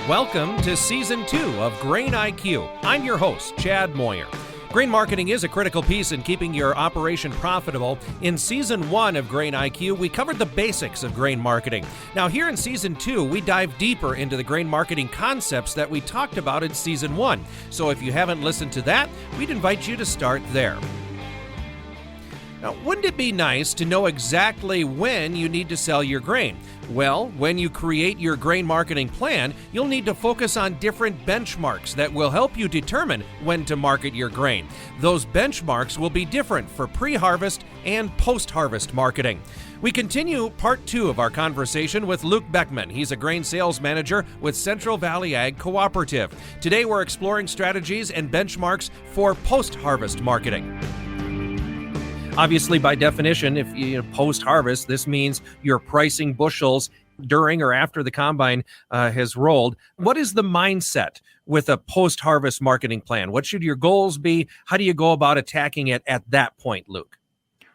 Welcome to Season 2 of Grain IQ. I'm your host, Chad Moyer. Grain marketing is a critical piece in keeping your operation profitable. In Season 1 of Grain IQ, we covered the basics of grain marketing. Now here in Season 2, we dive deeper into the grain marketing concepts that we talked about in Season 1. So if you haven't listened to that, we'd invite you to start there. Now, wouldn't it be nice to know exactly when you need to sell your grain? Well, when you create your grain marketing plan, you'll need to focus on different benchmarks that will help you determine when to market your grain. Those benchmarks will be different for pre-harvest and post-harvest marketing. We continue part 2 of our conversation with Luke Beckman. He's a grain sales manager with Central Valley Ag Cooperative. Today we're exploring strategies and benchmarks for post-harvest marketing. Obviously, by definition, if you post-harvest, this means you're pricing bushels during or after the combine has rolled. What is the mindset with a post-harvest marketing plan? What should your goals be? How do you go about attacking it at that point, Luke?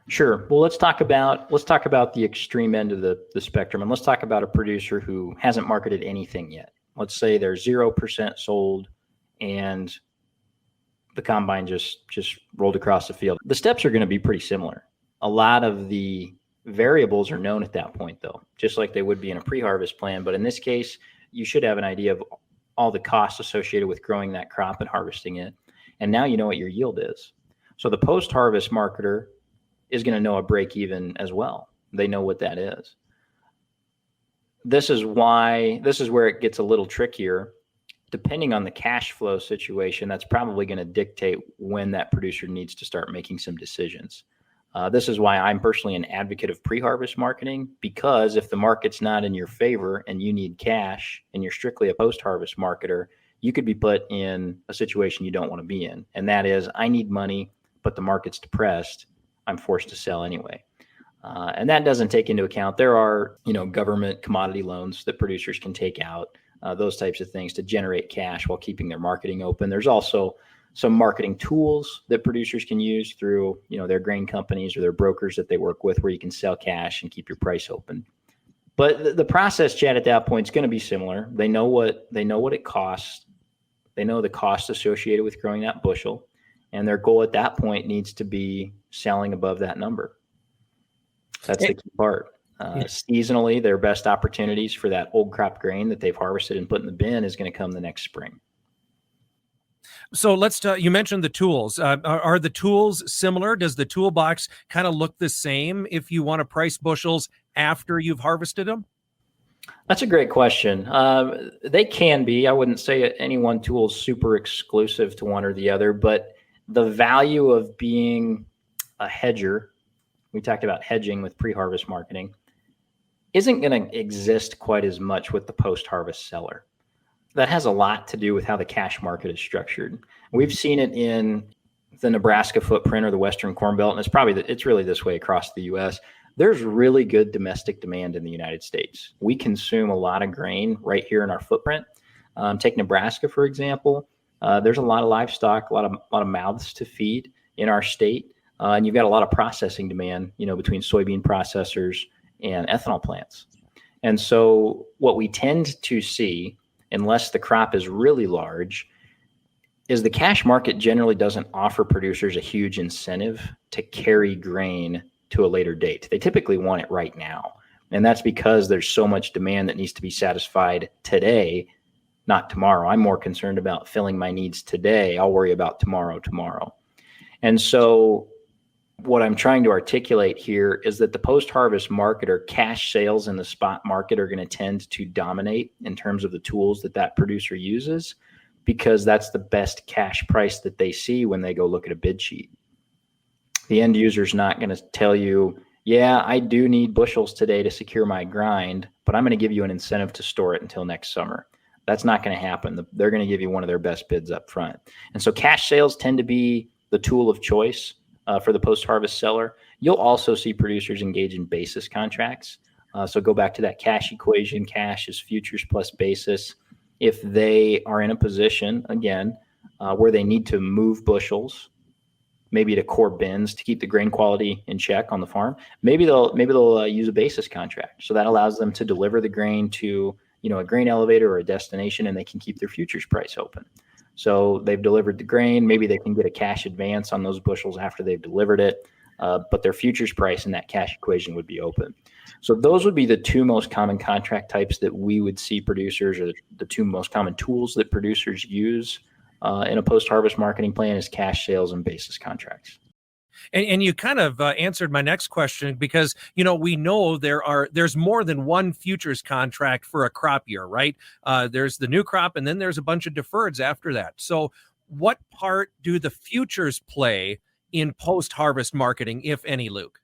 Sure. Well, let's talk about the extreme end of the spectrum, and let's talk about a producer who hasn't marketed anything yet. Let's say they're 0% sold and the combine just rolled across the field. The steps are going to be pretty similar. A lot of the variables are known at that point, though, just like they would be in a pre-harvest plan. But in this case, you should have an idea of all the costs associated with growing that crop and harvesting it. And now you know what your yield is. So the post-harvest marketer is going to know a break even as well. They know what that is. This is where it gets a little trickier. Depending on the cash flow situation, that's probably going to dictate when that producer needs to start making some decisions. This is why I'm personally an advocate of pre-harvest marketing, because if the market's not in your favor and you need cash and you're strictly a post-harvest marketer, you could be put in a situation you don't want to be in. And that is, I need money, but the market's depressed. I'm forced to sell anyway. And that doesn't take into account, there are, government commodity loans that producers can take out. Those types of things to generate cash while keeping their marketing open. There's also some marketing tools that producers can use through, their grain companies or their brokers that they work with, where you can sell cash and keep your price open. But the process, Chad, at that point is going to be similar. They know what it costs. They know the cost associated with growing that bushel, and their goal at that point needs to be selling above that number. That's the key part. Seasonally, their best opportunities for that old crop grain that they've harvested and put in the bin is going to come the next spring. So you mentioned the tools. Are the tools similar? Does the toolbox kind of look the same if you want to price bushels after you've harvested them? That's a great question. They can be. I wouldn't say any one tool is super exclusive to one or the other, but the value of being a hedger, we talked about hedging with pre-harvest marketing, isn't going to exist quite as much with the post-harvest seller. That has a lot to do with how the cash market is structured. We've seen it in the Nebraska footprint or the Western Corn Belt, and it's really this way across the U.S. There's really good domestic demand in the United States. We consume a lot of grain right here in our footprint. Take Nebraska, for example. There's a lot of livestock, a lot of mouths to feed in our state, and you've got a lot of processing demand, between soybean processors and ethanol plants. And so what we tend to see, unless the crop is really large, is the cash market generally doesn't offer producers a huge incentive to carry grain to a later date. They typically want it right now. And that's because there's so much demand that needs to be satisfied today, not tomorrow. I'm more concerned about filling my needs today. I'll worry about tomorrow. And so what I'm trying to articulate here is that the post-harvest marketer, cash sales in the spot market are going to tend to dominate in terms of the tools that producer uses, because that's the best cash price that they see when they go look at a bid sheet. The end user is not going to tell you, yeah, I do need bushels today to secure my grind, but I'm going to give you an incentive to store it until next summer. That's not going to happen. They're going to give you one of their best bids up front. And so cash sales tend to be the tool of choice for the post-harvest seller. You'll also see producers engage in basis contracts. So go back to that cash equation. Cash is futures plus basis. If they are in a position, again, where they need to move bushels, maybe to core bins to keep the grain quality in check on the farm, maybe they'll use a basis contract. So that allows them to deliver the grain to a grain elevator or a destination, and they can keep their futures price open. So they've delivered the grain. Maybe they can get a cash advance on those bushels after they've delivered it, but their futures price in that cash equation would be open. So those would be the two most common contract types that we would see producers, or the two most common tools that producers use in a post-harvest marketing plan is cash sales and basis contracts. And you kind of answered my next question, because, we know there's more than one futures contract for a crop year, right? There's the new crop, and then there's a bunch of deferreds after that. So what part do the futures play in post-harvest marketing, if any, Luke?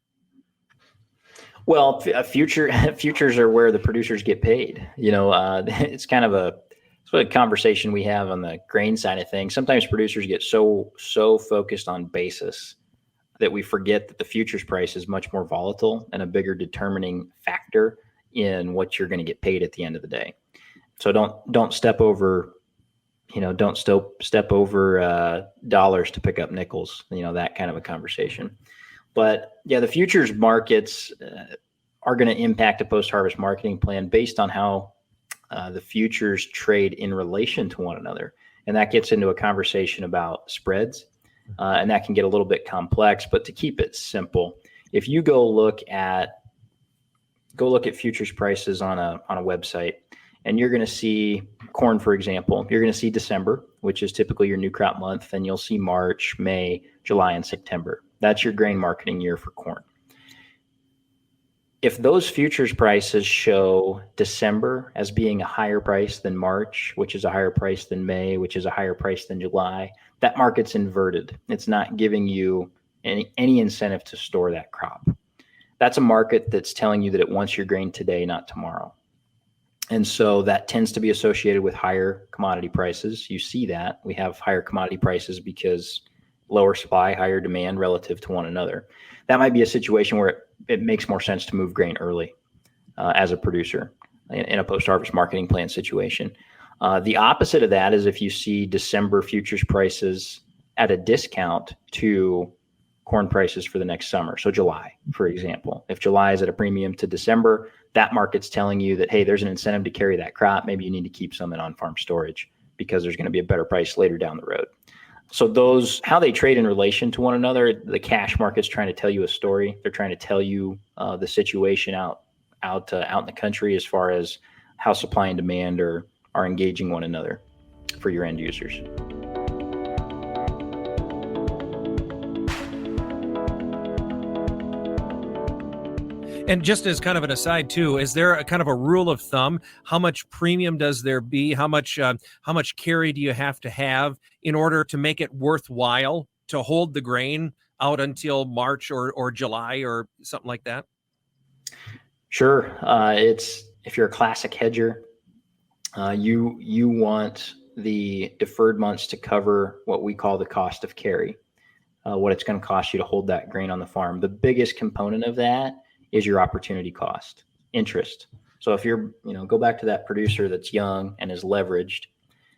Well, futures are where the producers get paid. It's kind of a conversation we have on the grain side of things. Sometimes producers get so focused on basis that we forget that the futures price is much more volatile and a bigger determining factor in what you're going to get paid at the end of the day. So don't step over, dollars to pick up nickels, that kind of a conversation. But yeah, the futures markets are going to impact a post-harvest marketing plan based on how the futures trade in relation to one another. And that gets into a conversation about spreads. And that can get a little bit complex, but to keep it simple, if you go look at futures prices on a website, and you're going to see corn, for example, you're going to see December, which is typically your new crop month, and you'll see March, May, July, and September. That's your grain marketing year for corn. If those futures prices show December as being a higher price than March, which is a higher price than May, which is a higher price than July, that market's inverted. It's not giving you any incentive to store that crop. That's a market that's telling you that it wants your grain today, not tomorrow. And so that tends to be associated with higher commodity prices. You see that. We have higher commodity prices because lower supply, higher demand relative to one another. That might be a situation where it makes more sense to move grain early as a producer in a post-harvest marketing plan situation. The opposite of that is if you see December futures prices at a discount to corn prices for the next summer. So July, for example, if July is at a premium to December, that market's telling you that, hey, there's an incentive to carry that crop. Maybe you need to keep some in on-farm storage because there's going to be a better price later down the road. So how they trade in relation to one another, the cash market's trying to tell you a story. They're trying to tell you the situation out in the country as far as how supply and demand are engaging one another for your end users. And just as kind of an aside too, is there a kind of a rule of thumb? How much premium does there be? How much carry do you have to have in order to make it worthwhile to hold the grain out until March or July or something like that? Sure. If you're a classic hedger, you want the deferred months to cover what we call the cost of carry, what it's going to cost you to hold that grain on the farm. The biggest component of that is your opportunity cost, interest. So if go back to that producer that's young and is leveraged,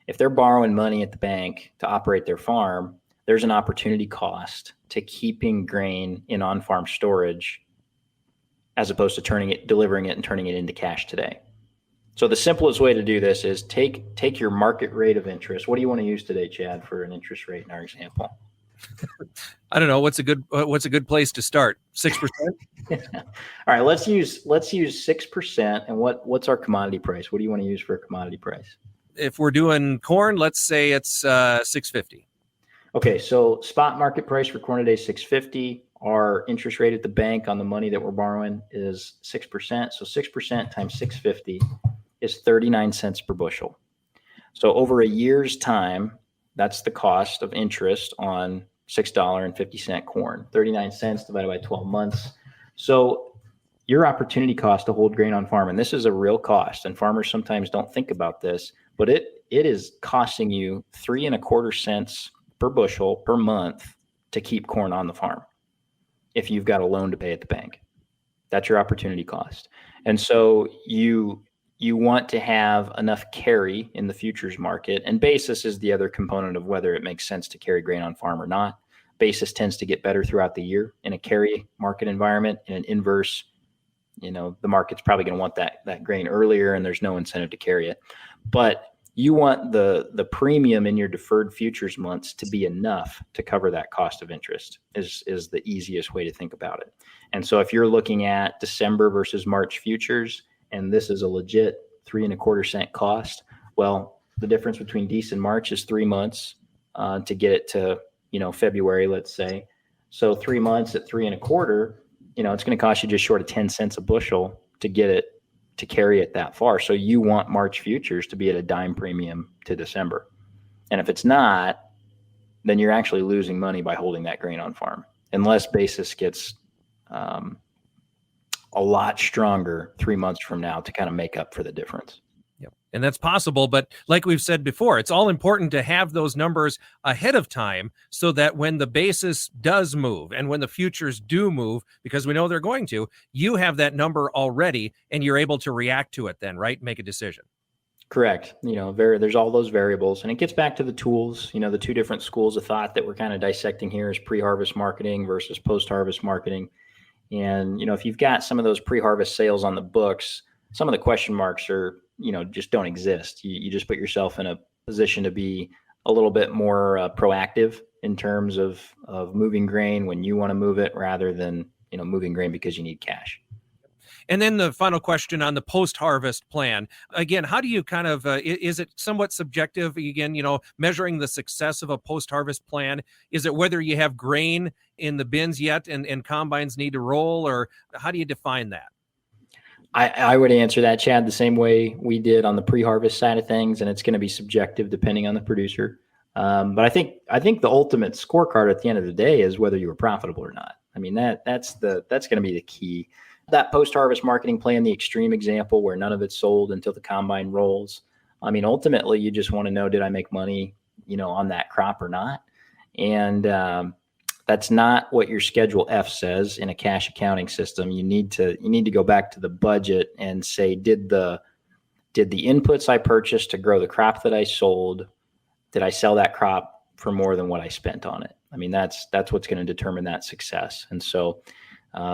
if they're borrowing money at the bank to operate their farm, there's an opportunity cost to keeping grain in on-farm storage as opposed to delivering it and turning it into cash today. So the simplest way to do this is take your market rate of interest. What do you want to use today, Chad, for an interest rate in our example? I don't know. What's a good place to start? 6%? All right, let's use 6%. And what's our commodity price? What do you want to use for a commodity price? If we're doing corn, let's say it's $6.50. Okay, so spot market price for corn today is $6.50. Our interest rate at the bank on the money that we're borrowing is 6%. So 6% times $6.50 is 39 cents per bushel. So over a year's time, that's the cost of interest on $6.50 corn, 39 cents divided by 12 months. So your opportunity cost to hold grain on farm, and this is a real cost, and farmers sometimes don't think about this, but it is costing you 3.25 cents per bushel per month to keep corn on the farm if you've got a loan to pay at the bank. That's your opportunity cost. And so you want to have enough carry in the futures market, and basis is the other component of whether it makes sense to carry grain on farm or not. Basis tends to get better throughout the year in a carry market environment. In an inverse the market's probably going to want that grain earlier, and there's no incentive to carry it. But you want the premium in your deferred futures months to be enough to cover that cost of interest is the easiest way to think about it. And so if you're looking at December versus March futures, and this is a legit 3.25% cost, well, the difference between December and March is 3 months to get it to, February, let's say. So 3 months at 3.25, it's going to cost you just short of 10 cents a bushel to get it, to carry it that far. So you want March futures to be at a dime premium to December. And if it's not, then you're actually losing money by holding that grain on farm, unless basis gets a lot stronger 3 months from now to kind of make up for the difference. Yep. And that's possible. But like we've said before, it's all important to have those numbers ahead of time so that when the basis does move and when the futures do move, because we know they're going to, you have that number already and you're able to react to it then, right? Make a decision. Correct. There's all those variables, and it gets back to the tools. The two different schools of thought that we're kind of dissecting here is pre-harvest marketing versus post-harvest marketing. And, if you've got some of those pre-harvest sales on the books, some of the question marks are, just don't exist. You just put yourself in a position to be a little bit more proactive in terms of moving grain when you want to move it rather than, moving grain because you need cash. And then the final question on the post-harvest plan. Again, how do you kind of, is it somewhat subjective? Again, measuring the success of a post-harvest plan, is it whether you have grain in the bins yet and combines need to roll, or how do you define that? I would answer that, Chad, the same way we did on the pre-harvest side of things, and it's going to be subjective depending on the producer. But I think the ultimate scorecard at the end of the day is whether you were profitable or not. I mean, that's going to be the key. That post-harvest marketing plan, the extreme example where none of it's sold until the combine rolls. I mean, ultimately, you just want to know, did I make money, on that crop or not? And that's not what your Schedule F says in a cash accounting system. You need to go back to the budget and say, did the inputs I purchased to grow the crop that I sold, did I sell that crop for more than what I spent on it? I mean, that's what's going to determine that success. And so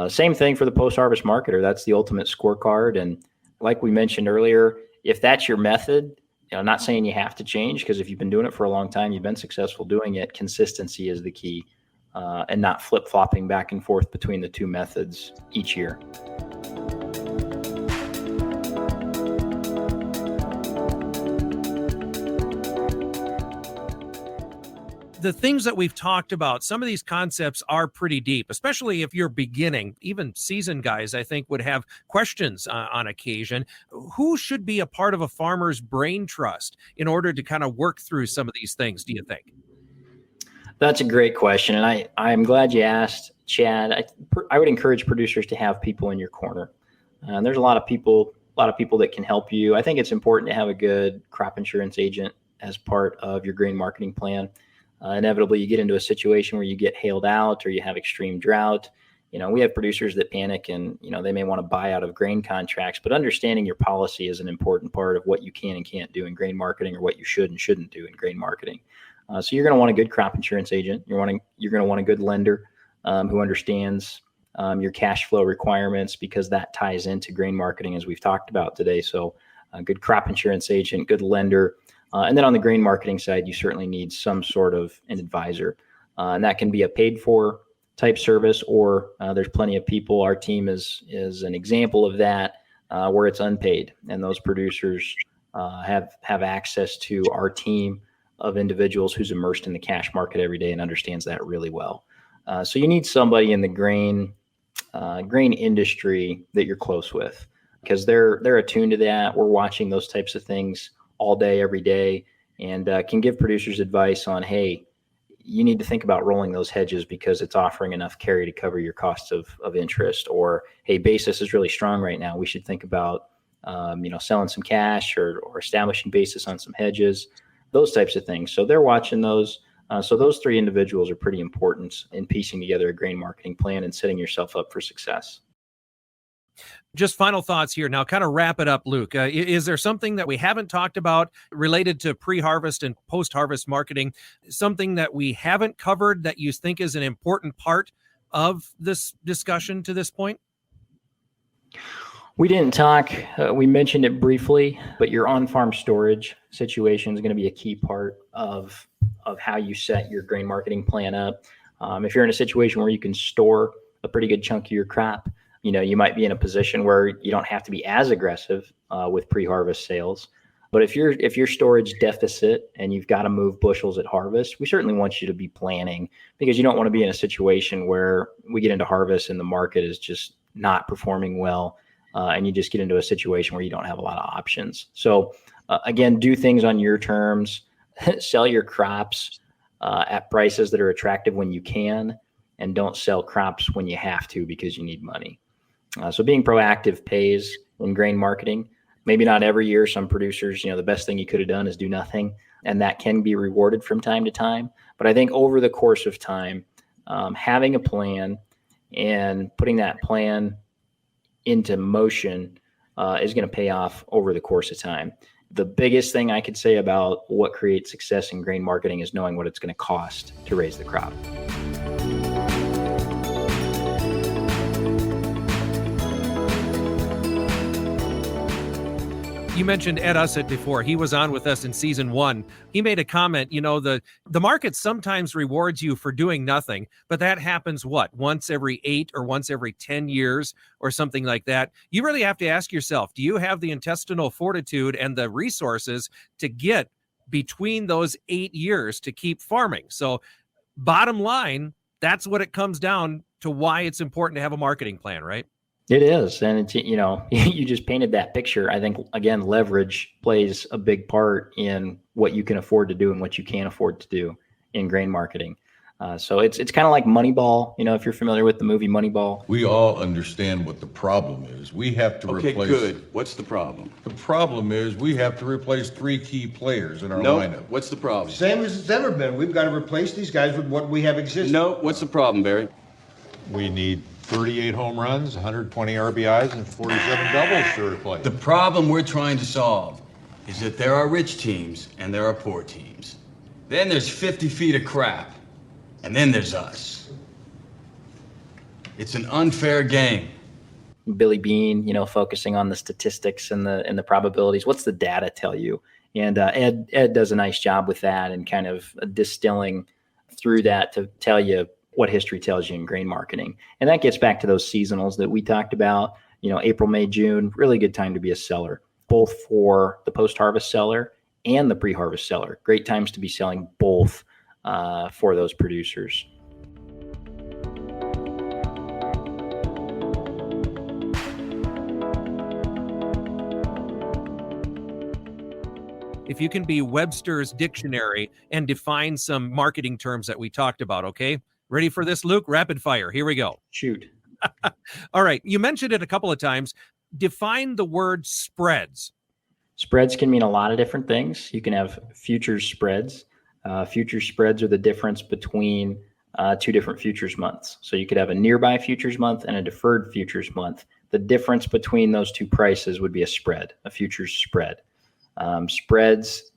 same thing for the post-harvest marketer. That's the ultimate scorecard. And like we mentioned earlier, if that's your method, I'm not saying you have to change, because if you've been doing it for a long time, you've been successful doing it, consistency is the key. And not flip-flopping back and forth between the two methods each year. The things that we've talked about, some of these concepts are pretty deep, especially if you're beginning. Even seasoned guys, I think, would have questions on occasion. Who should be a part of a farmer's brain trust in order to kind of work through some of these things, do you think? That's a great question, and I'm glad you asked, Chad. I would encourage producers to have people in your corner. And there's a lot of people that can help you. I think it's important to have a good crop insurance agent as part of your grain marketing plan. Inevitably, you get into a situation where you get hailed out or you have extreme drought. We have producers that panic and, they may want to buy out of grain contracts, but understanding your policy is an important part of what you can and can't do in grain marketing, or what you should and shouldn't do in grain marketing. So you're going to want a good crop insurance agent. You're going to want a good lender who understands your cash flow requirements, because that ties into grain marketing, as we've talked about today. So a good crop insurance agent, good lender. And then on the grain marketing side, you certainly need some sort of an advisor. And that can be a paid for type service, or there's plenty of people. Our team is an example of that, where it's unpaid. And those producers have access to our team of individuals who's immersed in the cash market every day and understands that really well. So you need somebody in the grain industry that you're close with, because they're attuned to that. We're watching those types of things all day, every day, and can give producers advice on, hey, you need to think about rolling those hedges because it's offering enough carry to cover your costs of interest. Or, hey, basis is really strong right now. We should think about, selling some cash or establishing basis on some hedges, those types of things. So they're watching those. So those three individuals are pretty important in piecing together a grain marketing plan and setting yourself up for success. Just final thoughts here. Now, kind of wrap it up, Luke. Is there something that we haven't talked about related to pre-harvest and post-harvest marketing, something that we haven't covered that you think is an important part of this discussion to this point? We didn't talk, we mentioned it briefly, but your on-farm storage situation is going to be a key part of how you set your grain marketing plan up. If you're in a situation where you can store a pretty good chunk of your crop, you might be in a position where you don't have to be as aggressive with pre-harvest sales. But if you're storage deficit and you've got to move bushels at harvest, we certainly want you to be planning, because you don't want to be in a situation where we get into harvest and the market is just not performing well, and you just get into a situation where you don't have a lot of options. So again, do things on your terms, sell your crops at prices that are attractive when you can, and don't sell crops when you have to because you need money. So being proactive pays in grain marketing. Maybe not every year. Some producers, the best thing you could have done is do nothing, and that can be rewarded from time to time. But I think over the course of time, having a plan and putting that plan into motion is going to pay off over the course of time. The biggest thing I could say about what creates success in grain marketing is knowing what it's going to cost to raise the crop. You mentioned Ed Ussett before. He was on with us in season 1. He made a comment, the market sometimes rewards you for doing nothing, but that happens once every 8 or once every 10 years or something like that. You really have to ask yourself, do you have the intestinal fortitude and the resources to get between those 8 years to keep farming? So bottom line, that's what it comes down to, why it's important to have a marketing plan, right? It is. And it's, you just painted that picture. I think, again, leverage plays a big part in what you can afford to do and what you can't afford to do in grain marketing. So it's kind of like Moneyball, if you're familiar with the movie Moneyball. We all understand what the problem is. We have to replace... Okay, good. What's the problem? The problem is we have to replace 3 key players in our lineup. What's the problem? Same as it's ever been. We've got to replace these guys with what we have existing. No, what's the problem, Barry? We need 38 home runs, 120 RBIs, and 47 doubles to replace. The problem we're trying to solve is that there are rich teams and there are poor teams. Then there's 50 feet of crap, and then there's us. It's an unfair game. Billy Bean, focusing on the statistics and the probabilities. What's the data tell you? And Ed does a nice job with that and kind of distilling through that to tell you what history tells you in grain marketing. And that gets back to those seasonals that we talked about, April, May, June, really good time to be a seller, both for the post-harvest seller and the pre-harvest seller. Great times to be selling both for those producers. If you can be Webster's dictionary and define some marketing terms that we talked about, okay? Ready for this, Luke? Rapid fire. Here we go. Shoot. All right. You mentioned it a couple of times. Define the word spreads. Spreads can mean a lot of different things. You can have futures spreads. Futures spreads are the difference between 2 different futures months. So you could have a nearby futures month and a deferred futures month. The difference between those 2 prices would be a spread, a futures spread. Spreads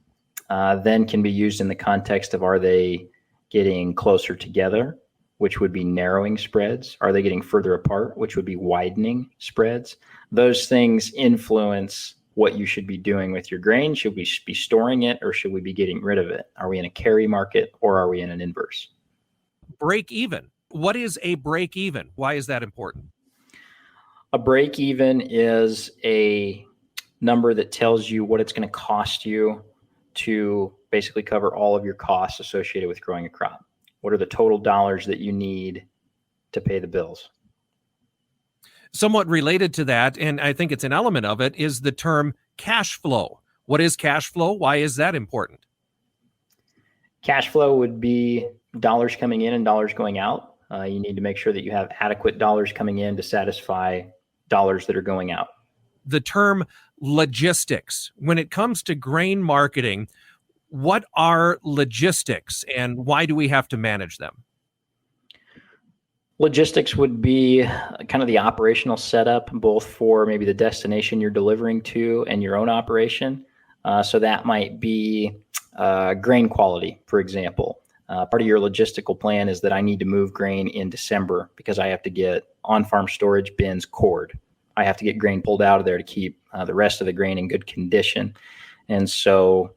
then can be used in the context of, are they getting closer together, which would be narrowing spreads? Are they getting further apart, which would be widening spreads? Those things influence what you should be doing with your grain. Should we be storing it, or should we be getting rid of it? Are we in a carry market, or are we in an inverse? Break even. What is a break even? Why is that important? A break even is a number that tells you what it's going to cost you to basically cover all of your costs associated with growing a crop. What are the total dollars that you need to pay the bills? Somewhat related to that, and I think it's an element of it, is the term cash flow. What is cash flow? Why is that important? Cash flow would be dollars coming in and dollars going out. You need to make sure that you have adequate dollars coming in to satisfy dollars that are going out. The term logistics. When it comes to grain marketing, what are logistics and why do we have to manage them? Logistics would be kind of the operational setup, both for maybe the destination you're delivering to and your own operation. So that might be grain quality, for example. Part of your logistical plan is that I need to move grain in December because I have to get on-farm storage bins cored. I have to get grain pulled out of there to keep the rest of the grain in good condition. And so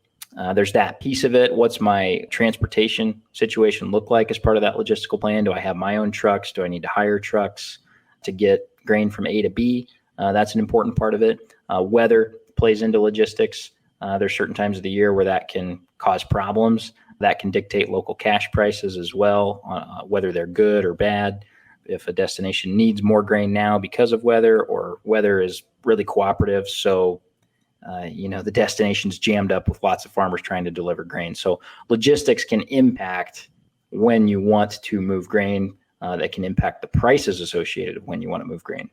there's that piece of it. What's my transportation situation look like as part of that logistical plan? Do I have my own trucks? Do I need to hire trucks to get grain from A to B? That's an important part of it. Weather plays into logistics. There's certain times of the year where that can cause problems. That can dictate local cash prices as well, whether they're good or bad. If a destination needs more grain now because of weather, or weather is really cooperative, so the destination's jammed up with lots of farmers trying to deliver grain. So logistics can impact when you want to move grain. That can impact the prices associated when you want to move grain.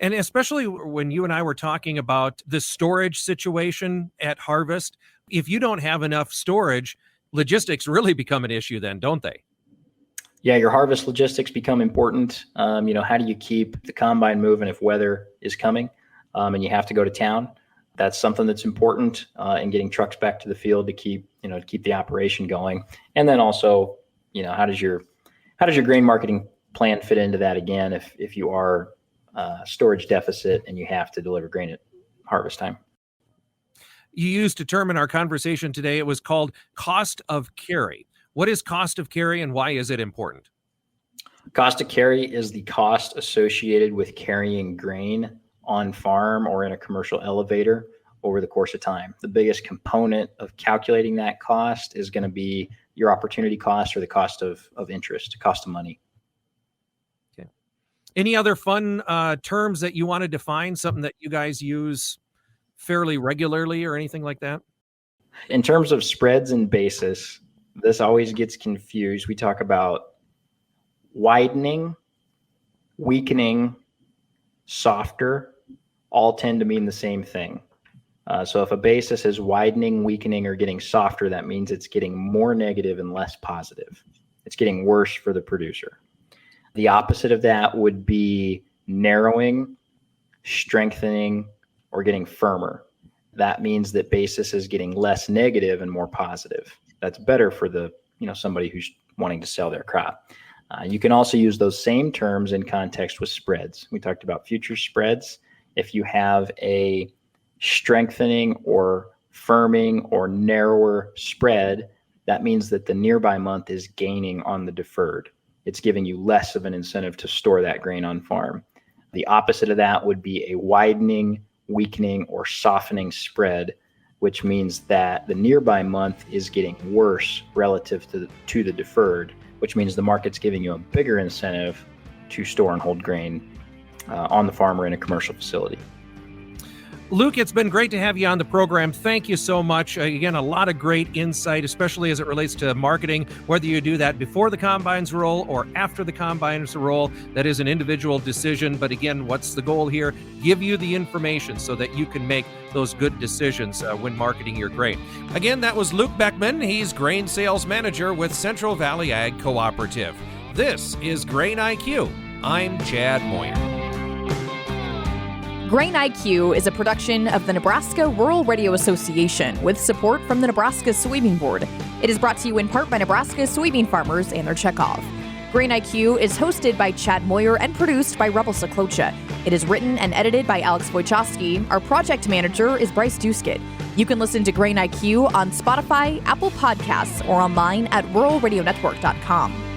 And especially when you and I were talking about the storage situation at harvest, if you don't have enough storage, logistics really become an issue then, don't they? Yeah, your harvest logistics become important. How do you keep the combine moving if weather is coming and you have to go to town? That's something that's important in getting trucks back to the field to keep the operation going. And then also, how does your grain marketing plan fit into that again if you are storage deficit and you have to deliver grain at harvest time? You used a term in our conversation today. It was called cost of carry. What is cost of carry and why is it important? Cost of carry is the cost associated with carrying grain on farm or in a commercial elevator over the course of time. The biggest component of calculating that cost is going to be your opportunity cost or the cost of interest, cost of money. Okay. Any other fun terms that you want to define, something that you guys use fairly regularly or anything like that? In terms of spreads and basis, this always gets confused. We talk about widening, weakening, softer, all tend to mean the same thing. So if a basis is widening, weakening, or getting softer, that means it's getting more negative and less positive. It's getting worse for the producer. The opposite of that would be narrowing, strengthening, or getting firmer. That means that basis is getting less negative and more positive. That's better for the somebody who's wanting to sell their crop. You can also use those same terms in context with spreads. We talked about future spreads. If you have a strengthening or firming or narrower spread, that means that the nearby month is gaining on the deferred. It's giving you less of an incentive to store that grain on farm. The opposite of that would be a widening, weakening, or softening spread, which means that the nearby month is getting worse relative to the deferred, which means the market's giving you a bigger incentive to store and hold grain on the farm or in a commercial facility. Luke, it's been great to have you on the program. Thank you so much. Again, a lot of great insight, especially as it relates to marketing, whether you do that before the combines roll or after the combines roll. That is an individual decision. But again, what's the goal here? Give you the information so that you can make those good decisions when marketing your grain. Again, that was Luke Beckman. He's grain sales manager with Central Valley Ag Cooperative. This is Grain IQ. I'm Chad Moyer. Grain IQ is a production of the Nebraska Rural Radio Association with support from the Nebraska Soybean Board. It is brought to you in part by Nebraska soybean farmers and their checkoff. Grain IQ is hosted by Chad Moyer and produced by Rebel Saklocha. It is written and edited by Alex Wojcicki. Our project manager is Bryce Duskett. You can listen to Grain IQ on Spotify, Apple Podcasts, or online at ruralradionetwork.com.